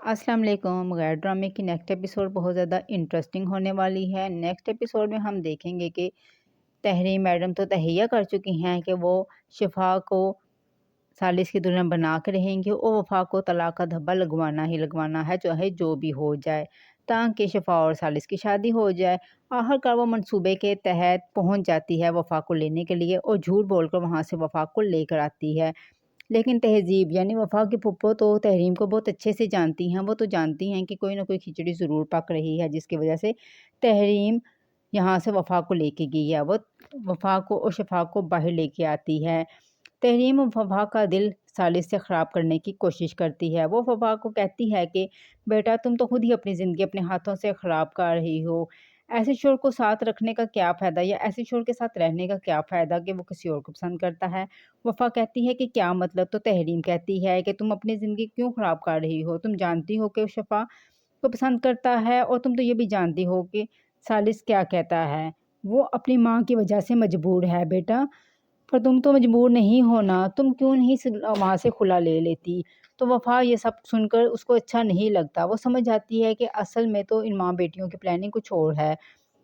अस्सलाम वालेकुम। गैर ड्रामे की नेक्स्ट एपिसोड बहुत ज़्यादा इंटरेस्टिंग होने वाली है। नेक्स्ट एपिसोड में हम देखेंगे कि तहरीम मैडम तो तहैया कर चुकी हैं कि वो शिफा को सालिस की दुल्हन बना के रहेंगी और वफा को तलाक का धब्बा लगवाना ही लगवाना है, चाहे जो भी हो जाए, ताकि शिफा और सालिस की शादी हो जाए। आखिरकार वो मंसूबे के तहत पहुंच जाती है वफा को लेने के लिए और झूठ बोलकर वहां से वफा को लेकर आती है। लेकिन तहज़ीब यानी वफ़ा की फूफो तो तहरीम को बहुत अच्छे से जानती हैं। वो तो जानती हैं कि कोई ना कोई खिचड़ी ज़रूर पक रही है, जिसकी वजह से तहरीम यहाँ से वफ़ा को लेके गई है। वो वफ़ा को और शफ़ा को बाहर लेके आती है। तहरीम वफ़ा का दिल सालिस से ख़राब करने की कोशिश करती है। वो वफ़ा को कहती है कि बेटा, तुम तो खुद ही अपनी ज़िंदगी अपने हाथों से ख़राब कर रही हो। ऐसे शोर को साथ रखने का क्या फ़ायदा, या ऐसे शोर के साथ रहने का क्या फ़ायदा कि वो किसी और को पसंद करता है। वफ़ा कहती है कि क्या मतलब? तो तहरीम कहती है कि तुम अपनी ज़िंदगी क्यों ख़राब कर रही हो? तुम जानती हो कि शफ़ा को पसंद करता है, और तुम तो ये भी जानती हो कि सालिस क्या कहता है। वो अपनी माँ की वजह से मजबूर है बेटा, पर तुम तो मजबूर नहीं हो ना, तुम क्यों नहीं वहाँ से खुला ले लेती। तो वफ़ा ये सब सुनकर उसको अच्छा नहीं लगता। वो समझ जाती है कि असल में तो इन माँ बेटियों की प्लानिंग कुछ और है।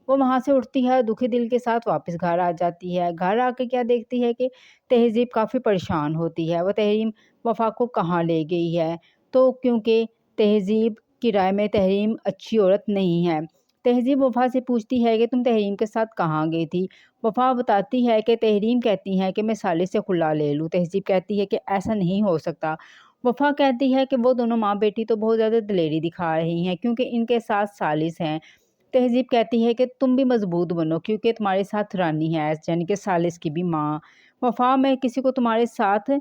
वो वहाँ से उठती है, दुखी दिल के साथ वापस घर आ जाती है। घर आके क्या देखती है कि तहज़ीब काफ़ी परेशान होती है। वो तहरीम वफ़ा को कहाँ ले गई है, तो क्योंकि तहज़ीब की राय में तहरीम अच्छी औरत नहीं है। तहज़ीब वफ़ा से पूछती है कि तुम तहरीम के साथ कहाँ गई थी? वफ़ा बताती है कि तहरीम कहती है कि मैं सालिस से खुला ले लूँ। तहज़ीब कहती है कि ऐसा नहीं हो सकता। वफ़ा कहती है कि वो दोनों माँ बेटी तो बहुत ज़्यादा दिलेरी दिखा रही हैं, क्योंकि इनके साथ सालिस हैं। तहज़ीब कहती है कि तुम भी मज़बूत बनो, क्योंकि तुम्हारे साथ रानी है, यानी कि सालिस की भी माँ। वफ़ा, मैं किसी को तुम्हारे साथ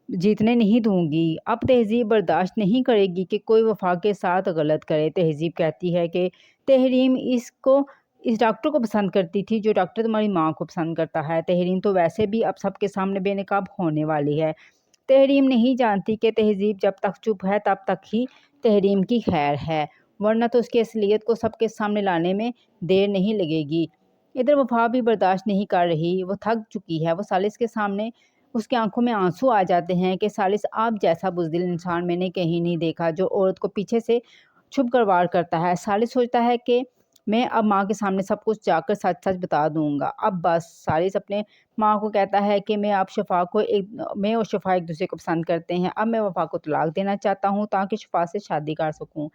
जीतने नहीं दूँगी। अब तहज़ीब बर्दाश्त नहीं करेगी कि कोई वफ़ा के साथ गलत करे। तहज़ीब कहती है कि तहरीम इस डॉक्टर को पसंद करती थी, जो डॉक्टर तुम्हारी माँ को पसंद करता है। तहरीम तो वैसे भी अब सबके सामने बेनकाब होने वाली है। तहरीम नहीं जानती कि तहज़ीब जब तक चुप है तब तक ही तहरीम की खैर है, वरना तो उसकी असलियत को सबके सामने लाने में देर नहीं लगेगी। इधर वफ़ा भी बर्दाश्त नहीं कर रही, वो थक चुकी है। वो सालिस के सामने उसकी आंखों में आंसू आ जाते हैं कि सालिस, आप जैसा बुज़दिल इंसान मैंने कहीं नहीं देखा, जो औरत को पीछे से छुप कर वार करता है। सालिस सोचता है कि मैं अब माँ के सामने सब कुछ जाकर सच-सच बता दूँगा। अब बस। सालिस अपने माँ को कहता है कि मैं और शफ़ा एक-दूसरे को पसंद करते हैं। अब मैं वफ़ा को तलाक देना चाहता हूँ, ताकि शफ़ा से शादी कर सकूँ।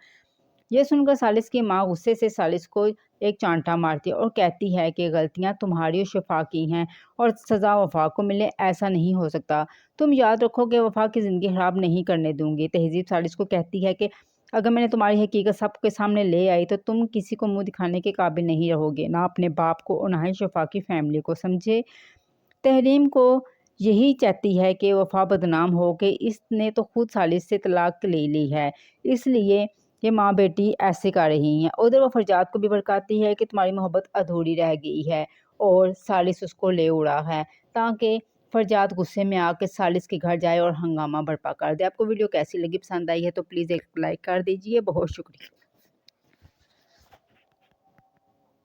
ये सुनकर सालिस की माँ गुस्से से सालिस को एक चांटा मारती है और कहती है कि गलतियाँ तुम्हारी और शफ़ा की हैं, और सज़ा वफ़ा को मिले, ऐसा नहीं हो सकता। तुम याद रखो कि वफ़ा की ज़िंदगी ख़राब नहीं करने दूँगी। तहज़ीब सालिस को कहती है कि अगर मैंने तुम्हारी हकीकत सबके सामने ले आई, तो तुम किसी को मुँह दिखाने के काबिल नहीं रहोगे, ना अपने बाप को और ना ही शफ़ा की फ़ैमिली को, समझे? तहरीम को यही चाहती है कि वफ़ा बदनाम हो कि इसने तो खुद सालिस से तलाक ले ली है, इसलिए ये माँ बेटी ऐसे कर रही हैं। उधर वो फरजाद को भी भड़काती है कि तुम्हारी मोहब्बत अधूरी रह गई है और सालिस उसको ले उड़ा है, ताकि फरजाद गुस्से में आके सालिस के घर जाए और हंगामा बर्पा कर दे। आपको वीडियो कैसी लगी? पसंद आई है तो प्लीज़ एक लाइक कर दीजिए। बहुत शुक्रिया।